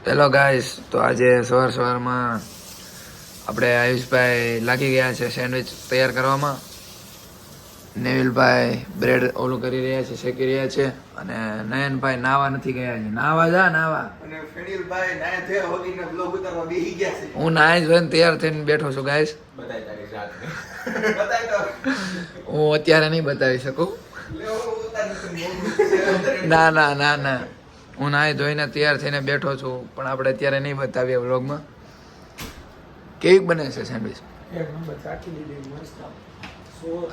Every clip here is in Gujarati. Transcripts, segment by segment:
હેલો ગાઈસ, તો આજે સવારમાં આપણે આયુષભાઈ લાગી ગયા છે સેન્ડવિચ તૈયાર કરવામાં. નેવિલભાઈ બ્રેડ ઓલું કરી રહ્યા છે, શેકી રહ્યા છે, અને નયનભાઈ નાવા નથી ગયા છે. નાવા જા નાવા. અને ફેનિલભાઈ નાય થયા હોગીને બ્લોગ ઉતારવા બેહી ગયા છે. હું નાઈ જોઈને તૈયાર થઈને બેઠો છું ગાઈસ. બતાય તારી રાત બતાય તો હું અત્યારે નહીં બતાવી શકું. ના ના ના ના, હું નાઈ ધોઈને તૈયાર થઈને બેઠો છું, પણ આપણે અત્યારે નહીં બતાવીએ વ્લોગમાં. કેવી બને છે સેન્ડવિચ?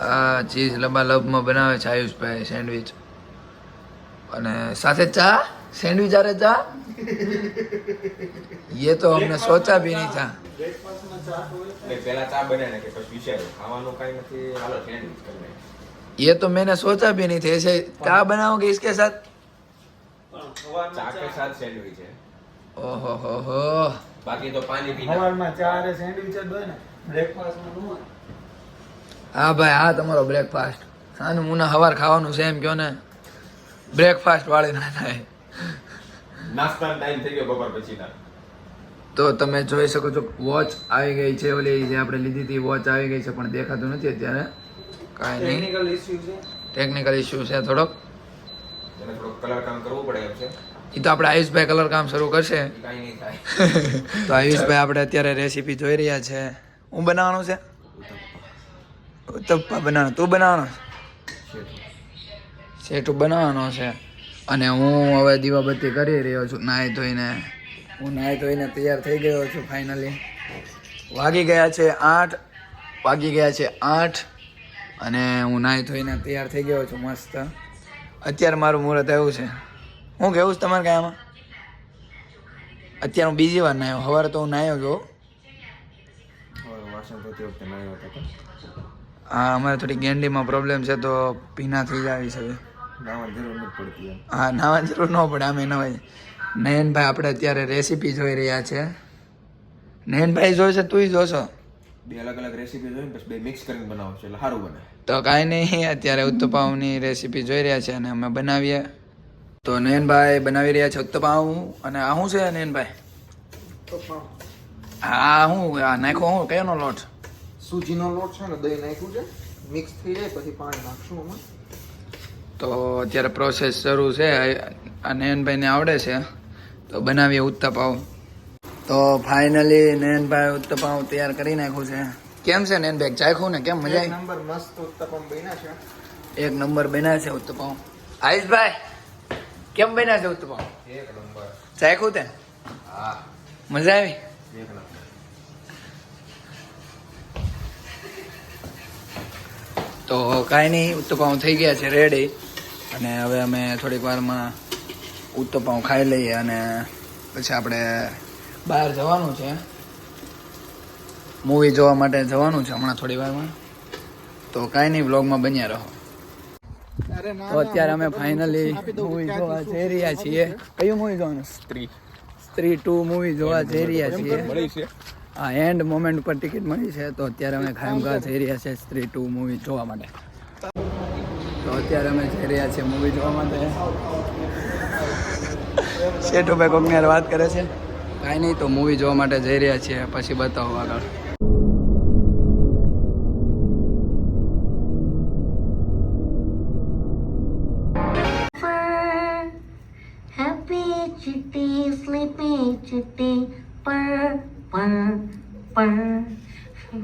આ ચીઝ લબાલબમાં બનાવે છે આયુષભાઈ સેન્ડવિચ, અને સાથે ચા. સેન્ડવિચ આરે ચા, ये तो हमने सोचा भी नहीं था. પહેલા ચા બનાવીને કે પછી વિચાર્યું ખાવાનું કઈ નથી, હાલો સેન્ડવિચ કરી નાખીએ. ये तो मैंने सोचा भी नहीं था. ऐसे क्या बनाओगे इसके साथ? ચા કે સાથ સેન્ડવિચ છે, ओहो हो. બાકી તો પાણી પીને સવારમાં ચા અને સેન્ડવિચ જ હોય ને, બ્રેકફાસ્ટમાં ન હોય. હા ભાઈ, હા તમારો બ્રેકફાસ્ટ. સાનું મુના હવાર ખાવાનું છે એમ કહો ને, બ્રેકફાસ્ટ વાળી ના થાય. નાસ્તાનો ટાઈમ થઈ ગયો બપોર પછીના. તો તમે જોઈ શકો છો વોચ આવી ગઈ છે. ઓલી જે આપણે લીધી હતી વોચ આવી ગઈ છે, પણ દેખાતું નથી અત્યારે. કાંઈ નહીં, ટેકનિકલ ઇશ્યુ છે. ટેકનિકલ ઇશ્યુ છે થોડોક. એને થોડુંક કલર કામ કરવું પડે એમ છે. એ તો આપણે આયુષભાઈ કલર કામ શરૂ કરશે. એ કાંઈ નહીં થાય. તો આયુષભાઈ આપણે અત્યારે રેસીપી જોઈ રહ્યા છે. હું બનાવવાનું છે, ઉત્તપ્પા બનાવવાનું. તું બનાવવાનો છે? શેઠું બનાવવાનો છે. અને હું હવે દીવાબત્તી કરી રહ્યો છું નાહી ધોઈને. હું નાહી ધોઈને તૈયાર થઈ ગયો છું ફાઇનલી. વાગી ગયા છે 8. અને હું નાહી ધોઈને તૈયાર થઈ ગયો છું મસ્ત. અત્યારે મારું મુહૂર્ત આવ્યું છે. હું કેવું છે તમારે કાંઈ આમાં? અત્યારે હું બીજી વાર નાહ્યો. સવારે તો હું નાહ્યો જો. વાસણ ધોતી વખતે નાયો હતો. હા, અમારે થોડી ગેંડીમાં પ્રોબ્લેમ છે, તો ભીના થઈ જાય છે. નાવાની જરૂર નથી પડતી એમ. હા, નાવાની જરૂર ન પડે, અમે નવાય. નયનભાઈ આપણે અત્યારે રેસીપી જોઈ રહ્યા છે. નયનભાઈ જોશે, તું જોશો? બે અલગ અલગ રેસીપી જોઈને પછી બે મિક્સ કરીને બનાવો છે એટલે સારું બને. તો કાંઈ નહીં, અત્યારે ઉત્તપાવની રેસીપી જોઈ રહ્યા છે અને અમે બનાવીએ. તો નયનભાઈ બનાવી રહ્યા છે ઉત્તપાવ. અને આ શું છે નયનભાઈ? આ શું આ નાખો? શું કયોનો લોટ? સૂજીનો લોટ છે ને, દહીં નાખ્યું છે, મિક્સ થઈ જાય પછી પાણી નાખશું આમાં. તો અત્યારે પ્રોસેસ શરૂ છે. આ નયનભાઈને આવડે છે, તો બનાવીએ ઉત્તપાવ. તો ફાઇનલી નયનભાઈ ઉત્તપાવ તૈયાર કરી નાખ્યું છે. કેમ છે નયનભાઈ, ચાખ્યું ને? કેમ મજા એક આવી? નંબર મસ્ત ઉત્તપમ બન્યા છે. એક નંબર બન્યા છે ઉત્તપાવ. આયુષભાઈ કેમ બન્યા છે ઉત્તપાવ? એક નંબર. ચાખ્યું તે? હા, મજા આવી? એક નંબર. તો કાંઈ નહીં, ઉત્તપાવ થઈ ગયા છે રેડી. અને હવે અમે થોડીક વારમાં ઉત્તપાવ ખાઈ લઈએ અને પછી આપણે બહાર જવાનું છે. મૂવી જોવા માટે જવાનું છે હમણાં થોડી વારમાં. તો કાંઈ નહીં, વ્લોગમાં બન્યા રહો. તો અત્યારે અમે ફાઇનલી મૂવી જોવા જઈ રહ્યા છીએ. કયું મૂવી જોવાનું? સ્ત્રી 2 મૂવી જોવા જઈ રહ્યા છીએ. મળી છે. હા, એન્ડ મોમેન્ટ પર ટિકિટ મળી છે, તો અત્યારે અમે ખામગા જઈ રહ્યા છીએ સ્ત્રી 2 મૂવી જોવા માટે. તો અત્યારે અમે જઈ રહ્યા છીએ મૂવી જોવા માટે. શેઠુભાઈ કોકની હારે વાત કરે છે. કાંઈ નહીં, તો મૂવી જોવા માટે જઈ રહ્યા છીએ, પછી બતાવો આગળ. Happy chitty, sleepy chitty, पर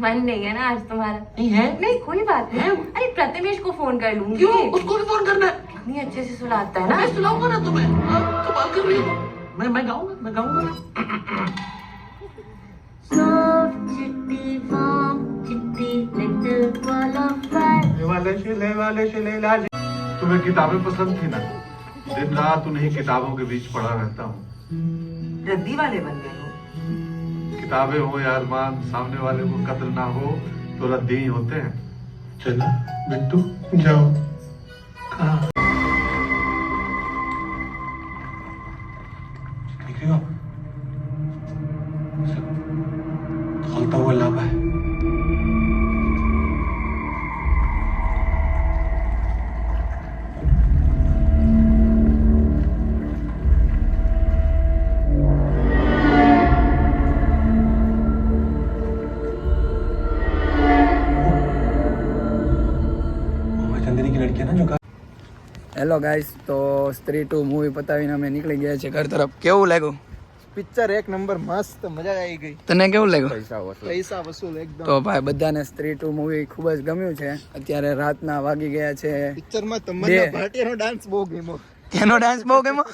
मन नहीं है ना आज तुम्हारा? नहीं है? नहीं, कोई बात नहीं. अरे प्रतिमेश को फोन कर लूंगी. क्यों? उसको भी फोन करना है. इतनी अच्छे से सुनाता है ना. मैं सुनाऊंगा ना तुम्हें. तुम बात कर रही हो. मैं गाऊंगा. Soft chitty, warm chitty, little ball of fire. ले वाले तुम्हें किताबें पसंद थी ना? दिन रात उन्हीं किताबों के बीच पढ़ा रहता हूँ. रद्दी वाले बन गए हो. किताबें हो या अरमान, सामने वाले को कत्ल ना हो तो रद्दी ही होते हैं. चला बिट्टू जाओ. कहाँ? खोलता हुआ लाभ है. चांदनी की लड़की है ना जो હેલો ગાઈસ, તો સ્ત્રી 2 મૂવી પતાવીને અમે નીકળી ગયા છે ઘર તરફ. કેવું લાગ્યું પિક્ચર એક નંબર મસ્ત, મજા આવી ગઈ. તને? કેવું લાગ્યું? પૈસા વસૂલ એકદમ. તો ભાઈ બધાને સ્ત્રી 2 મૂવી ખૂબ જ ગમ્યું છે. અત્યારે રાતના વાગી ગયા છે પિક્ચરમાં તમન્ના ભાટિયાનો ડાન્સ બહુ ગમ્યો. એનો ડાન્સ બહુ ગમ્યો.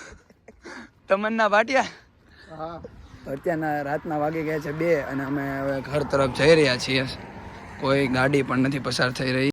તમન્ના ભાટિયા. હા, તો અત્યારના રાતના વાગી ગયા છે 2 અને અમે હવે ઘર તરફ જઈ રહ્યા છીએ. કોઈ ગાડી પણ નથી પસાર થઈ રહી.